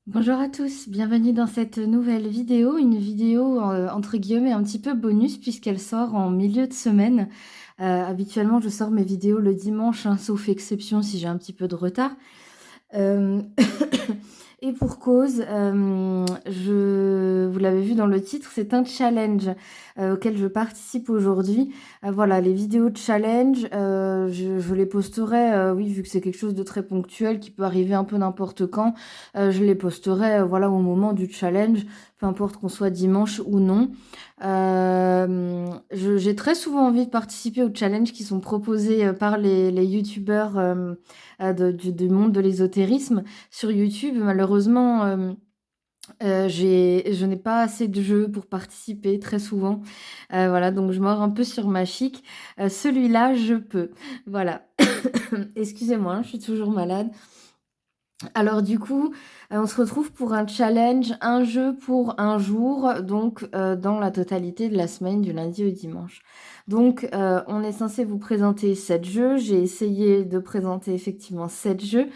Bonjour à tous, bienvenue dans cette nouvelle vidéo, une vidéo entre guillemets un petit peu bonus puisqu'elle sort en milieu de semaine. Habituellement je sors mes vidéos le dimanche, hein, sauf exception si j'ai un petit peu de retard. Euh, Et pour cause, vous l'avez vu dans le titre, c'est un challenge auquel je participe aujourd'hui. Voilà, les vidéos de challenge, je les posterai, oui, vu que c'est quelque chose de très ponctuel qui peut arriver un peu n'importe quand, je les posterai voilà, au moment du challenge, peu importe qu'on soit dimanche ou non. J'ai très souvent envie de participer aux challenges qui sont proposés par les youtubeurs du monde de l'ésotérisme sur YouTube. Malheureusement, je n'ai pas assez de jeux pour participer très souvent. Voilà, donc je mords un peu sur ma chic. Celui-là, je peux. Voilà. Excusez-moi, hein, je suis toujours malade. Alors du coup, on se retrouve pour un challenge, un jeu pour un jour, donc dans la totalité de la semaine, du lundi au dimanche. Donc on est censé vous présenter 7 jeux. J'ai essayé de présenter effectivement 7 jeux.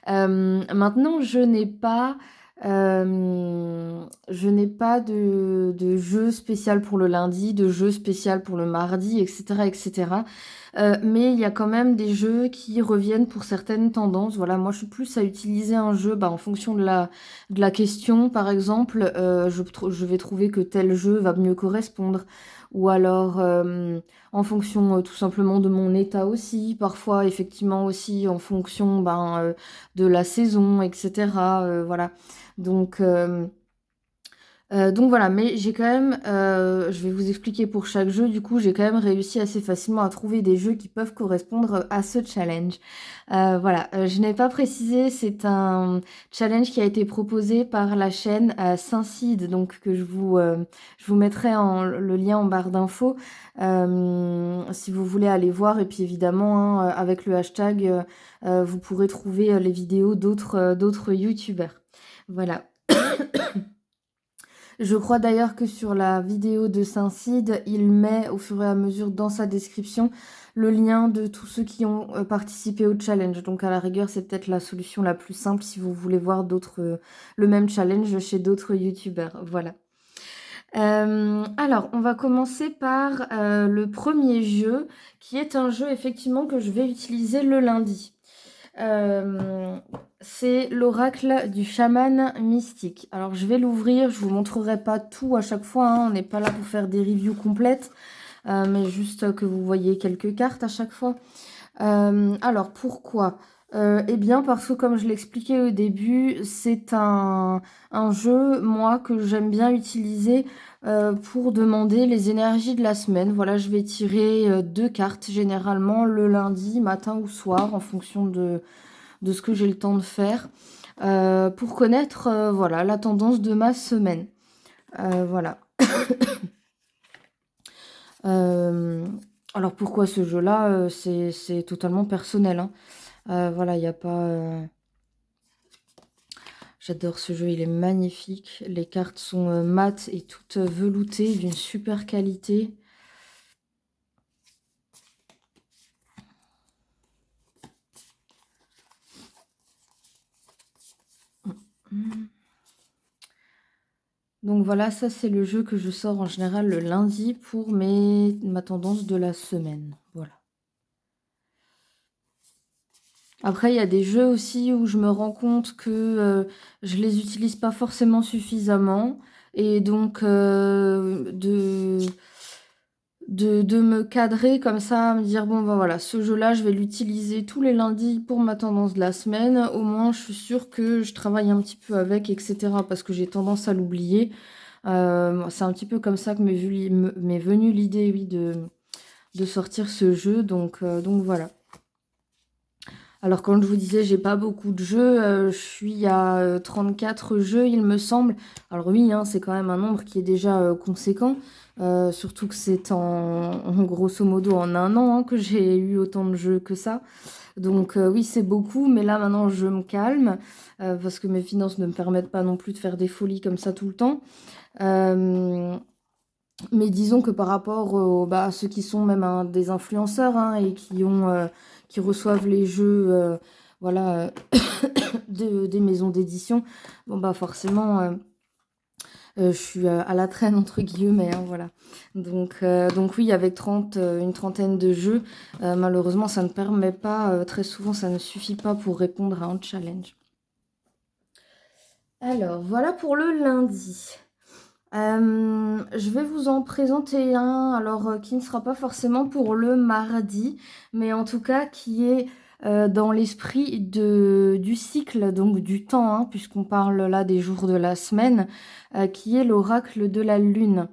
Maintenant, je n'ai pas de jeu spécial pour le lundi, de jeu spécial pour le mardi, etc., etc. Mais il y a quand même des jeux qui reviennent pour certaines tendances. Voilà, moi je suis plus à utiliser un jeu en fonction de la question, par exemple. Je vais trouver que tel jeu va mieux correspondre. Ou alors en fonction tout simplement de mon état aussi. Parfois, effectivement, aussi en fonction de la saison, etc. Voilà. Donc. Donc voilà, mais j'ai quand même, je vais vous expliquer pour chaque jeu, du coup, j'ai quand même réussi assez facilement à trouver des jeux qui peuvent correspondre à ce challenge. Voilà, je n'ai pas précisé, c'est un challenge qui a été proposé par la chaîne Saint-Cide, donc que je vous mettrai le lien en barre d'infos si vous voulez aller voir. Et puis évidemment, hein, avec le hashtag, vous pourrez trouver les vidéos d'autres youtubeurs. Voilà. Je crois d'ailleurs que sur la vidéo de Saint-Cide, il met au fur et à mesure dans sa description le lien de tous ceux qui ont participé au challenge. Donc à la rigueur, c'est peut-être la solution la plus simple si vous voulez voir le même challenge chez d'autres youtubeurs. Voilà. Alors, on va commencer par le premier jeu, qui est un jeu effectivement que je vais utiliser le lundi. Euh, c'est l'oracle du chaman mystique. Alors je vais l'ouvrir, je vous montrerai pas tout à chaque fois, hein, on n'est pas là pour faire des reviews complètes, mais juste que vous voyez quelques cartes à chaque fois. Alors pourquoi? Eh bien parce que comme je l'expliquais au début, c'est un jeu, moi, que j'aime bien utiliser pour demander les énergies de la semaine. Voilà, je vais tirer deux cartes généralement le lundi, matin ou soir, en fonction de ce que j'ai le temps de faire, pour connaître voilà, la tendance de ma semaine. Voilà. Euh, alors pourquoi ce jeu-là c'est totalement personnel, hein. Voilà, il n'y a pas... J'adore ce jeu, il est magnifique. Les cartes sont mates et toutes veloutées, d'une super qualité. Donc voilà, ça c'est le jeu que je sors en général le lundi pour ma tendance de la semaine. Voilà. Après, il y a des jeux aussi où je me rends compte que je les utilise pas forcément suffisamment. Et donc, de me cadrer comme ça, me dire, bon, ben voilà, ce jeu-là, je vais l'utiliser tous les lundis pour ma tendance de la semaine. Au moins, je suis sûre que je travaille un petit peu avec, etc. Parce que j'ai tendance à l'oublier. C'est un petit peu comme ça que m'est venue l'idée, oui, de sortir ce jeu. Donc voilà. Alors, quand je vous disais, j'ai pas beaucoup de jeux, je suis à 34 jeux, il me semble. Alors oui, hein, c'est quand même un nombre qui est déjà conséquent, surtout que c'est en grosso modo en un an, hein, que j'ai eu autant de jeux que ça. Donc oui, c'est beaucoup, mais là maintenant je me calme, parce que mes finances ne me permettent pas non plus de faire des folies comme ça tout le temps. Euh, mais disons que par rapport à ceux qui sont même des influenceurs, hein, et qui reçoivent les jeux, voilà, des maisons d'édition. Bon, bah, forcément, je suis, à la traîne entre guillemets, hein, voilà. Donc oui, avec une trentaine de jeux, malheureusement, ça ne permet pas, très souvent, ça ne suffit pas pour répondre à un challenge. Alors, voilà pour le lundi. Je vais vous en présenter un, alors, qui ne sera pas forcément pour le mardi, mais en tout cas qui est, dans l'esprit du cycle, donc du temps, hein, puisqu'on parle là des jours de la semaine, qui est l'oracle de la lune.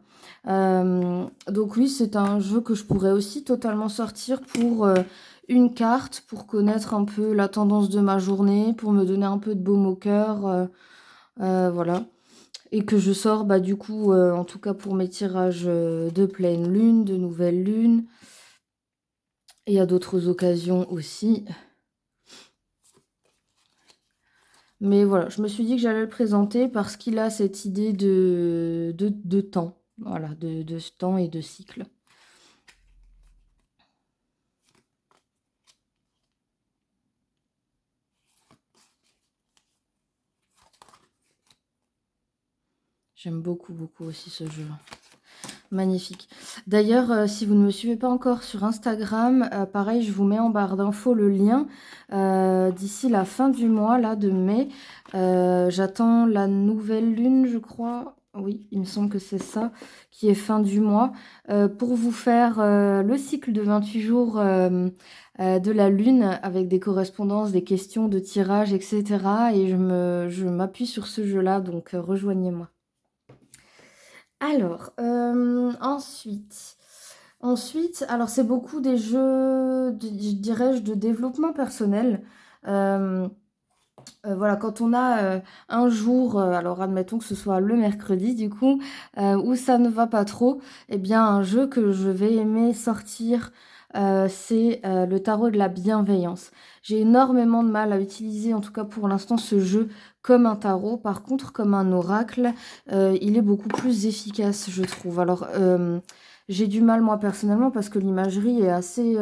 Donc oui, c'est un jeu que je pourrais aussi totalement sortir pour, une carte, pour connaître un peu la tendance de ma journée, pour me donner un peu de baume au cœur, voilà. Et que je sors, bah, du coup, en tout cas pour mes tirages, de pleine lune, de nouvelle lune et à d'autres occasions aussi. Mais voilà, je me suis dit que j'allais le présenter parce qu'il a cette idée de temps, voilà, de temps et de cycle. J'aime beaucoup, beaucoup aussi ce jeu. Magnifique. D'ailleurs, si vous ne me suivez pas encore sur Instagram, pareil, je vous mets en barre d'infos le lien. D'ici la fin du mois, là, de mai, j'attends la nouvelle lune, je crois. Oui, il me semble que c'est ça, qui est fin du mois, pour vous faire le cycle de 28 jours de la lune avec des correspondances, des questions de tirage, etc. Et je m'appuie sur ce jeu-là, donc rejoignez-moi. Alors, ensuite, alors c'est beaucoup des jeux, dirais-je, de développement personnel. Euh, voilà, quand on a un jour, alors admettons que ce soit le mercredi du coup, où ça ne va pas trop, eh bien un jeu que je vais aimer sortir, c'est le tarot de la bienveillance. J'ai énormément de mal à utiliser, en tout cas pour l'instant, ce jeu comme un tarot. Par contre, comme un oracle, il est beaucoup plus efficace, je trouve. Alors, j'ai du mal moi personnellement parce que l'imagerie est assez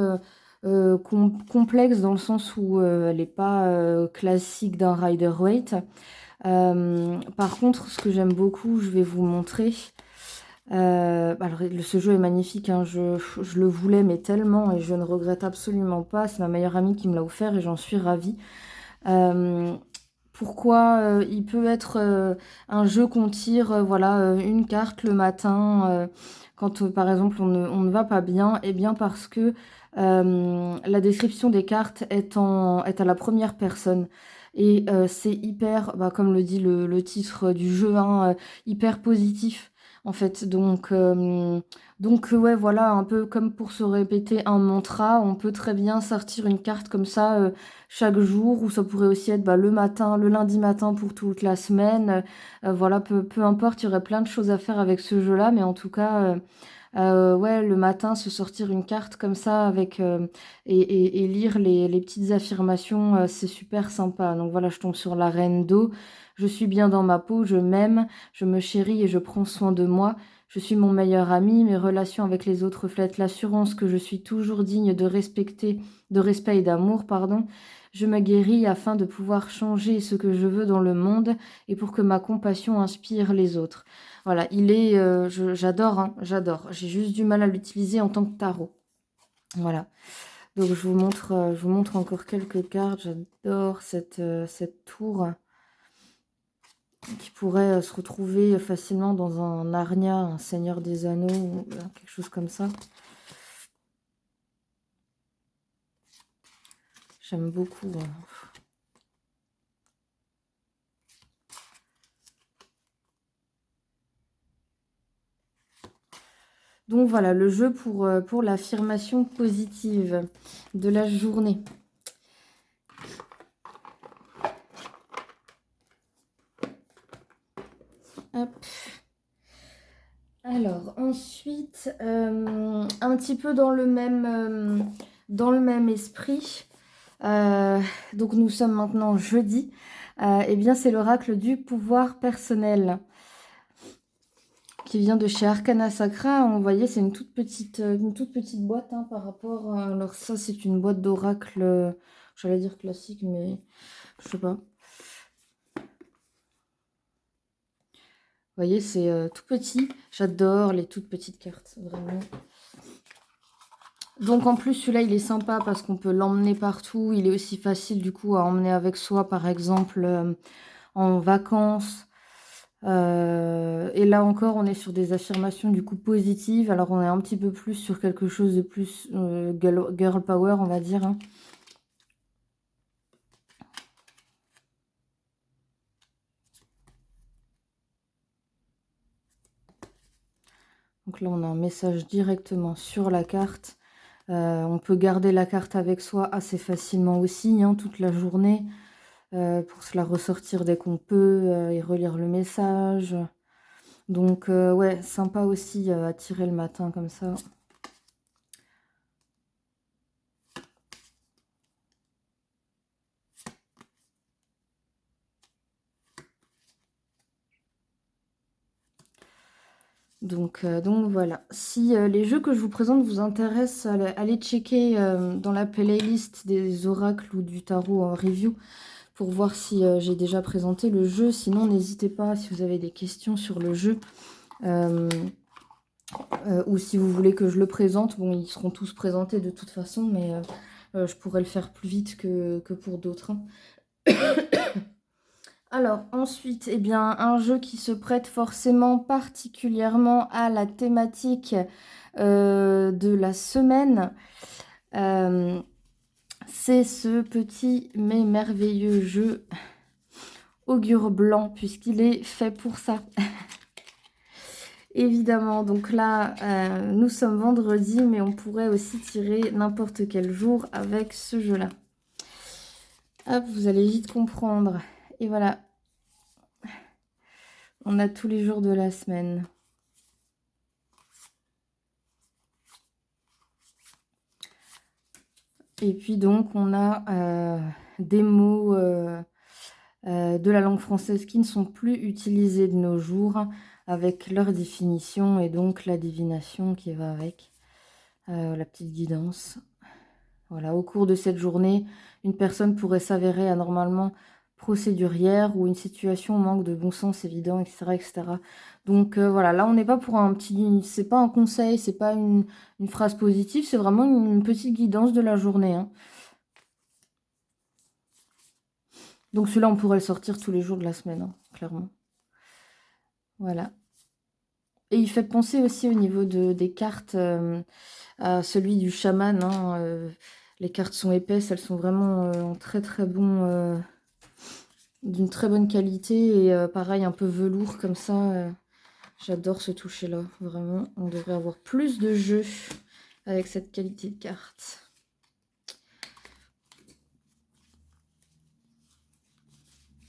complexe dans le sens où elle n'est pas classique d'un Rider-Waite. Par contre, ce que j'aime beaucoup, je vais vous montrer. Alors, ce jeu est magnifique, hein, je le voulais, mais tellement, et je ne regrette absolument pas. C'est ma meilleure amie qui me l'a offert et j'en suis ravie. Euh, Pourquoi il peut être un jeu qu'on tire, voilà, une carte le matin quand par exemple on ne va pas bien, et bien parce que la description des cartes est à la première personne. Et c'est hyper, bah, comme le dit le titre du jeu, hein, hyper positif en fait. Donc ouais, voilà, un peu comme pour se répéter un mantra, on peut très bien sortir une carte comme ça chaque jour, ou ça pourrait aussi être bah, le matin, le lundi matin pour toute la semaine. Voilà, peu importe, il y aurait plein de choses à faire avec ce jeu-là, mais en tout cas, ouais, le matin, se sortir une carte comme ça avec et lire les petites affirmations, c'est super sympa. Donc voilà, je tombe sur la reine d'eau. Je suis bien dans ma peau, je m'aime, je me chéris et je prends soin de moi. Je suis mon meilleur ami, mes relations avec les autres reflètent l'assurance que je suis toujours digne de respect et d'amour, pardon. Je me guéris afin de pouvoir changer ce que je veux dans le monde et pour que ma compassion inspire les autres. Voilà, j'adore, hein, j'adore. J'ai juste du mal à l'utiliser en tant que tarot. Voilà. Donc je vous montre encore quelques cartes. J'adore cette tour qui pourrait se retrouver facilement dans un Narnia, un Seigneur des Anneaux, ou quelque chose comme ça. J'aime beaucoup. Donc voilà, le jeu pour l'affirmation positive de la journée. Hop. Alors ensuite, un petit peu dans le même esprit, donc nous sommes maintenant jeudi, eh bien c'est l'oracle du pouvoir personnel qui vient de chez Arcana Sacra. Vous voyez, c'est une toute petite boîte hein, par rapport. Alors ça, c'est une boîte d'oracle. J'allais dire classique, mais je sais pas. Vous voyez, c'est tout petit. J'adore les toutes petites cartes, vraiment. Donc en plus, celui-là, il est sympa parce qu'on peut l'emmener partout. Il est aussi facile du coup à emmener avec soi, par exemple, en vacances. Et là encore, on est sur des affirmations du coup positives. Alors on est un petit peu plus sur quelque chose de plus girl power, on va dire, hein. Donc là, on a un message directement sur la carte. On peut garder la carte avec soi assez facilement aussi, hein, toute la journée, pour se la ressortir dès qu'on peut et relire le message. Donc ouais, sympa aussi à tirer le matin comme ça. Donc voilà. Si les jeux que je vous présente vous intéressent, allez checker dans la playlist des oracles ou du tarot en review pour voir si j'ai déjà présenté le jeu. Sinon, n'hésitez pas si vous avez des questions sur le jeu ou si vous voulez que je le présente. Bon, ils seront tous présentés de toute façon, mais je pourrais le faire plus vite que pour d'autres, hein. Alors ensuite, eh bien, un jeu qui se prête forcément particulièrement à la thématique de la semaine, c'est ce petit mais merveilleux jeu Augure Blanc, puisqu'il est fait pour ça. Évidemment, donc là, nous sommes vendredi, mais on pourrait aussi tirer n'importe quel jour avec ce jeu-là. Hop, vous allez vite comprendre. Et voilà, on a tous les jours de la semaine. Et puis donc, on a des mots de la langue française qui ne sont plus utilisés de nos jours, avec leur définition et donc la divination qui va avec, la petite guidance. Voilà, au cours de cette journée, une personne pourrait s'avérer anormalement procédurière ou une situation manque de bon sens évident, etc. etc. Donc voilà, là on n'est pas pour un petit... C'est pas un conseil, c'est pas une phrase positive, c'est vraiment une petite guidance de la journée, hein. Donc celui-là, on pourrait le sortir tous les jours de la semaine, hein, clairement. Voilà. Et il fait penser aussi au niveau des cartes à celui du chaman, hein. Les cartes sont épaisses, elles sont vraiment en très très bon... d'une très bonne qualité et pareil, un peu velours comme ça. J'adore ce toucher-là, vraiment. On devrait avoir plus de jeux avec cette qualité de carte.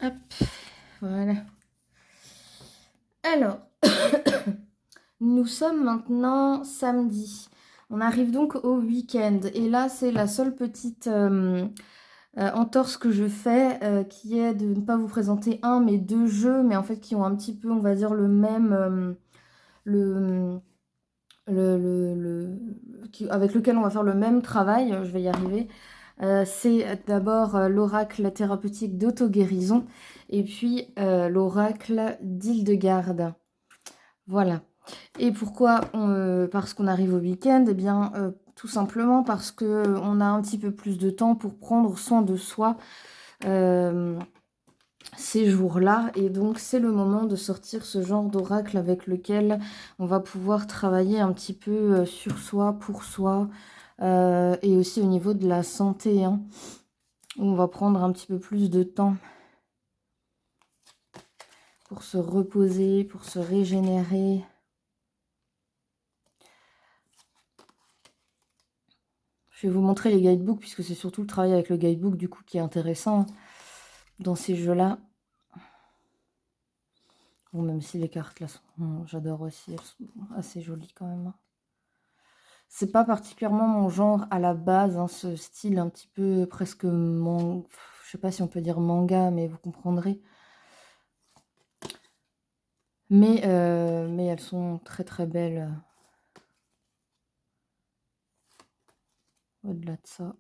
Hop, voilà. Alors, nous sommes maintenant samedi. On arrive donc au week-end. Et là, c'est la seule petite entorse que je fais, qui est de ne pas vous présenter un, mais deux jeux, mais en fait qui ont un petit peu, on va dire, le même... avec lequel on va faire le même travail, je vais y arriver. C'est d'abord l'oracle thérapeutique d'auto-guérison et puis l'oracle d'Hildegarde. Voilà. Et pourquoi parce qu'on arrive au week-end? Eh bien, tout simplement parce qu'on a un petit peu plus de temps pour prendre soin de soi ces jours-là. Et donc, c'est le moment de sortir ce genre d'oracle avec lequel on va pouvoir travailler un petit peu sur soi, pour soi, et aussi au niveau de la santé, hein, où on va prendre un petit peu plus de temps pour se reposer, pour se régénérer. Je vais vous montrer les guidebooks, puisque c'est surtout le travail avec le guidebook, du coup, qui est intéressant dans ces jeux-là. Bon, même si les cartes, là, j'adore aussi, elles sont assez jolies quand même. C'est pas particulièrement mon genre à la base, hein, ce style un petit peu presque je sais pas si on peut dire manga, mais vous comprendrez. Mais elles sont très très belles. Au-delà de ça.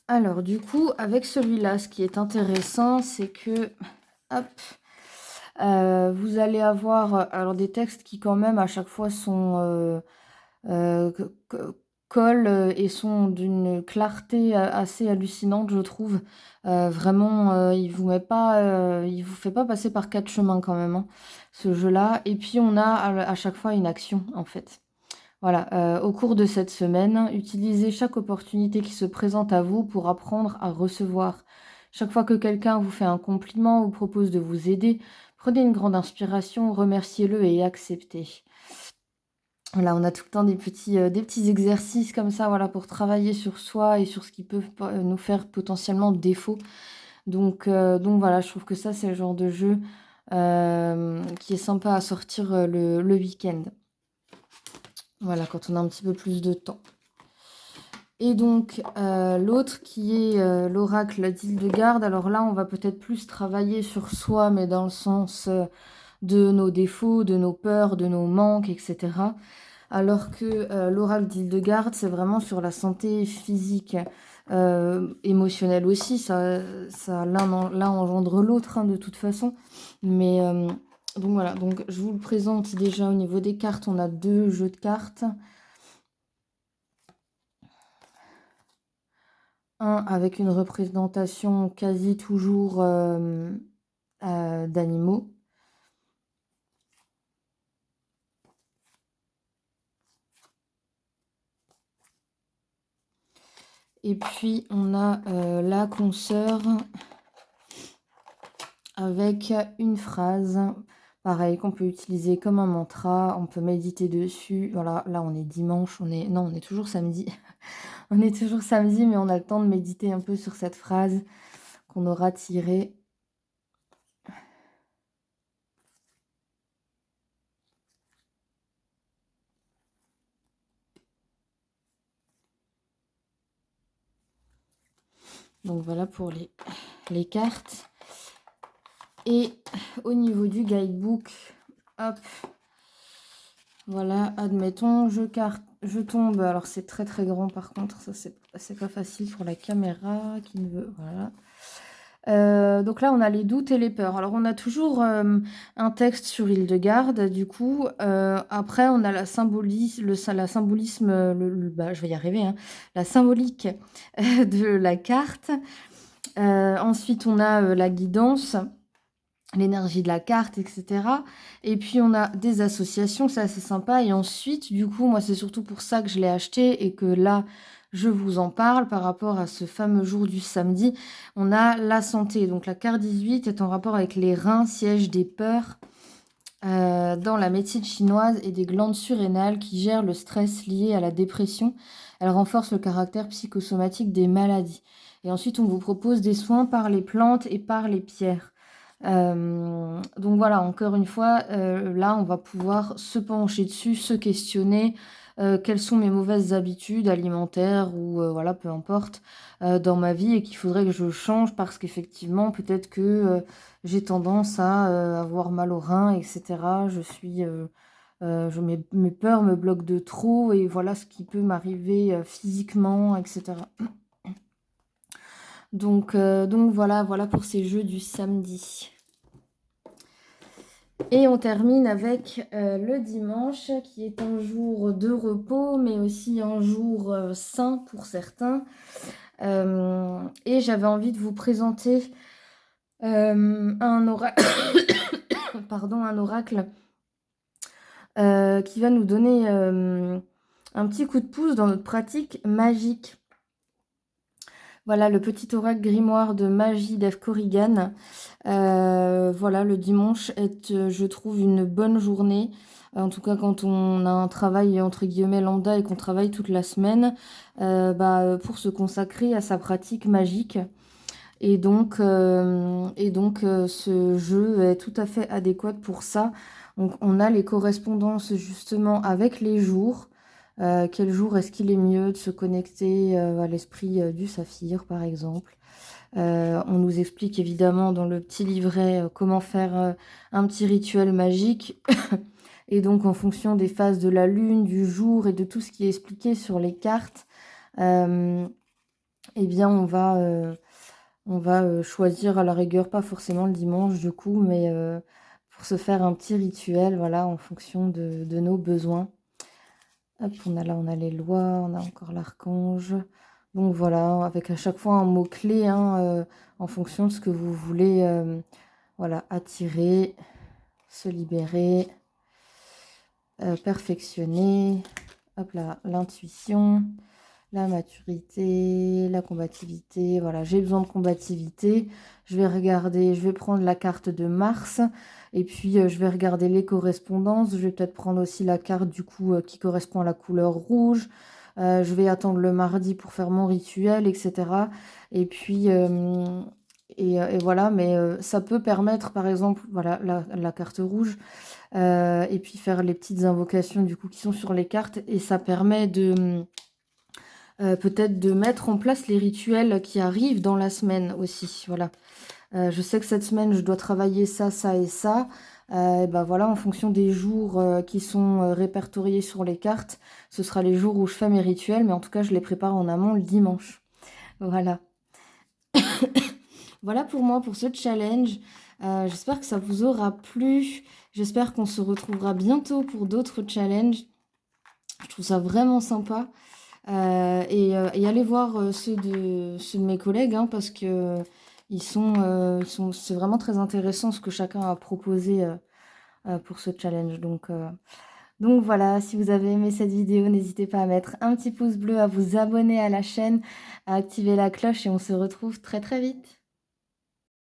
Alors du coup, avec celui-là, ce qui est intéressant, c'est que, hop, vous allez avoir, alors des textes qui quand même à chaque fois sont, que collent, et sont d'une clarté, assez hallucinante, je trouve. Vraiment, il vous fait pas passer par 4 chemins quand même, hein, ce jeu-là. Et puis on a à chaque fois une action, en fait. Voilà, au cours de cette semaine, utilisez chaque opportunité qui se présente à vous pour apprendre à recevoir. Chaque fois que quelqu'un vous fait un compliment ou propose de vous aider, prenez une grande inspiration, remerciez-le et acceptez. Voilà, on a tout le temps des petits exercices comme ça, voilà, pour travailler sur soi et sur ce qui peut nous faire potentiellement défaut. Donc voilà, je trouve que ça, c'est le genre de jeu, qui est sympa à sortir, le week-end. Voilà, quand on a un petit peu plus de temps. Et donc, l'autre qui est, l'oracle d'Hildegarde. Alors là, on va peut-être plus travailler sur soi, mais dans le sens, de nos défauts, de nos peurs, de nos manques, et cetera. Alors que, l'oracle d'Hildegarde, c'est vraiment sur la santé physique, émotionnelle aussi. Ça l'un engendre l'autre, hein, de toute façon. Mais, donc voilà, donc je vous le présente déjà au niveau des cartes. On a 2 jeux de cartes. Un avec une représentation quasi toujours, d'animaux. Et puis on a, la consoeur avec une phrase, pareil, qu'on peut utiliser comme un mantra, on peut méditer dessus. Voilà, là on est dimanche, on est toujours samedi. On est toujours samedi, mais on a le temps de méditer un peu sur cette phrase qu'on aura tirée. Donc voilà pour les cartes. Et au niveau du guidebook, hop, voilà, admettons, je tombe, alors c'est très très grand par contre, ça c'est pas facile pour la caméra qui ne veut, voilà. Donc là, on a les doutes et les peurs. Alors on a toujours, un texte sur Hildegarde, du coup, après on a la symbolisme, bah, je vais y arriver, hein, la symbolique, de la carte. Ensuite on a, la guidance, l'énergie de la carte, et cetera. Et puis on a des associations, c'est assez sympa. Et ensuite, du coup, moi, c'est surtout pour ça que je l'ai acheté et que là, je vous en parle par rapport à ce fameux jour du samedi. On a la santé. Donc la carte 18 est en rapport avec les reins, siège des peurs, dans la médecine chinoise et des glandes surrénales qui gèrent le stress lié à la dépression. Elle renforce le caractère psychosomatique des maladies. Et ensuite, on vous propose des soins par les plantes et par les pierres. Donc voilà, encore une fois, là, on va pouvoir se pencher dessus, se questionner, quelles sont mes mauvaises habitudes alimentaires ou voilà, peu importe, dans ma vie et qu'il faudrait que je change parce qu'effectivement, peut-être que, j'ai tendance à, avoir mal aux reins et cetera. Mes peurs me bloquent de trop et voilà ce qui peut m'arriver, physiquement et cetera. Donc voilà pour ces jeux du samedi. Et on termine avec, le dimanche qui est un jour de repos, mais aussi un jour, sain pour certains. Et j'avais envie de vous présenter, un pardon, un oracle, qui va nous donner, un petit coup de pouce dans notre pratique magique. Voilà, le petit oracle grimoire de magie d'Eve Corrigan. Voilà, le dimanche est, je trouve, une bonne journée. En tout cas, quand on a un travail entre guillemets «lambda» et qu'on travaille toute la semaine, pour se consacrer à sa pratique magique. Et donc, ce jeu est tout à fait adéquat pour ça. Donc on a les correspondances justement avec les jours. Quel jour est-ce qu'il est mieux de se connecter, à l'esprit, du saphir, par exemple? On nous explique évidemment dans le petit livret, comment faire, un petit rituel magique. Et donc en fonction des phases de la lune, du jour et de tout ce qui est expliqué sur les cartes, hem eh bien on va, choisir à la rigueur, pas forcément le dimanche du coup, mais pour se faire un petit rituel, voilà, en fonction de nos besoins. Hop, on a les lois, on a encore l'archange. Donc voilà, avec à chaque fois un mot-clé, hein, en fonction de ce que vous voulez, voilà, attirer, se libérer, perfectionner. Hop là, l'intuition, la maturité, la combativité. Voilà, j'ai besoin de combativité. Je vais regarder, je vais prendre la carte de Mars et puis je vais regarder les correspondances. Je vais peut-être prendre aussi la carte du coup qui correspond à la couleur rouge. Je vais attendre le mardi pour faire mon rituel, etc. Et puis, et voilà, mais ça peut permettre, par exemple, voilà, la carte rouge, et puis faire les petites invocations du coup qui sont sur les cartes. Et ça permet de peut-être de mettre en place les rituels qui arrivent dans la semaine aussi, voilà. Je sais que cette semaine, je dois travailler ça, ça et ça. Et ben voilà, en fonction des jours qui sont répertoriés sur les cartes, ce sera les jours où je fais mes rituels, mais en tout cas, je les prépare en amont le dimanche. Voilà. Voilà pour moi, pour ce challenge. J'espère que ça vous aura plu. J'espère qu'on se retrouvera bientôt pour d'autres challenges. Je trouve ça vraiment sympa. Et allez voir ceux de mes collègues, hein, parce que c'est vraiment très intéressant ce que chacun a proposé pour ce challenge. Donc voilà, si vous avez aimé cette vidéo, n'hésitez pas à mettre un petit pouce bleu, à vous abonner à la chaîne, à activer la cloche et on se retrouve très très vite.